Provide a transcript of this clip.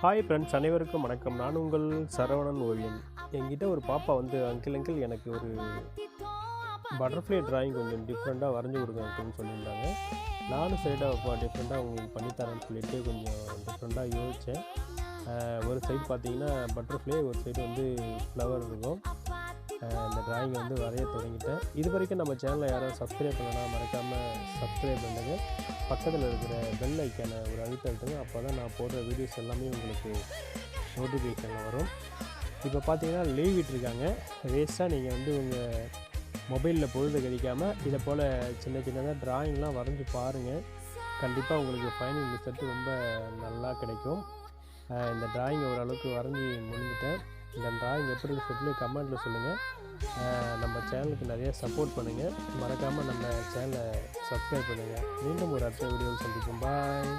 Hi friends, அனைவருக்கும் வணக்கம். நான் உங்கள் சரவணன் ஓவியன். என்கிட்ட ஒரு பாப்பா வந்து அங்கிள் எனக்கு ஒரு பட்டர்ஃப்ளை டிராயிங் கொஞ்சம் டிஃப்ரெண்ட்டாக வரைஞ்சி கொடுங்க அங்கிள்னு சொல்லியிருந்தாங்க. நானும் சைடாக டிஃப்ரெண்ட்டாக உங்களுக்கு பண்ணித்தரேன்னு சொல்லிட்டு கொஞ்சம் டிஃப்ரெண்ட்டாக யோசித்தேன். ஒரு சைடு பார்த்தீங்கன்னா பட்டர்ஃப்ளை, ஒரு சைடு வந்து ஃப்ளவர் இருக்கும். இந்த டிராயிங்கை வந்து வரைய தொடங்கிட்டேன். இது வரைக்கும் நம்ம சேனலை யாரும் சப்ஸ்கிரைப் பண்ணலாம், மறக்காமல் சப்ஸ்கிரைப் பண்ணுங்க. பக்கத்தில் இருக்கிற பெல் ஐக்கானை ஒரு அழுத்துங்க. அப்போ தான் நான் போடுற வீடியோஸ் எல்லாமே உங்களுக்கு நோட்டிஃபிகேஷனில் வரும். இப்போ பார்த்தீங்கன்னா லீவ் விட்டுருக்காங்க. வேஸ்ட்டாக நீங்கள் வந்து உங்கள் மொபைலில் பொழுது கழிக்காமல் இதை போல் சின்ன சின்னதாக டிராயிங்லாம் வரைஞ்சி பாருங்கள். கண்டிப்பாக உங்களுக்கு ஃபைனல் ரிசல்ட் ரொம்ப நல்லா கிடைக்கும். இந்த டிராயிங் ஓரளவுக்கு வரைஞ்சி முடிஞ்சிட்டேன். இந்த டிராயிங் எப்படி சொல்லி கமெண்ட்டில் சொல்லுங்கள். நம்ம சேனலுக்கு நிறைய சப்போர்ட் பண்ணுங்கள். மறக்காமல் நம்ம சேனலை சப்ஸ்கிரைப் பண்ணுங்கள். மீண்டும் ஒரு அடுத்த வீடியோவில் சந்திப்போம். பாய்.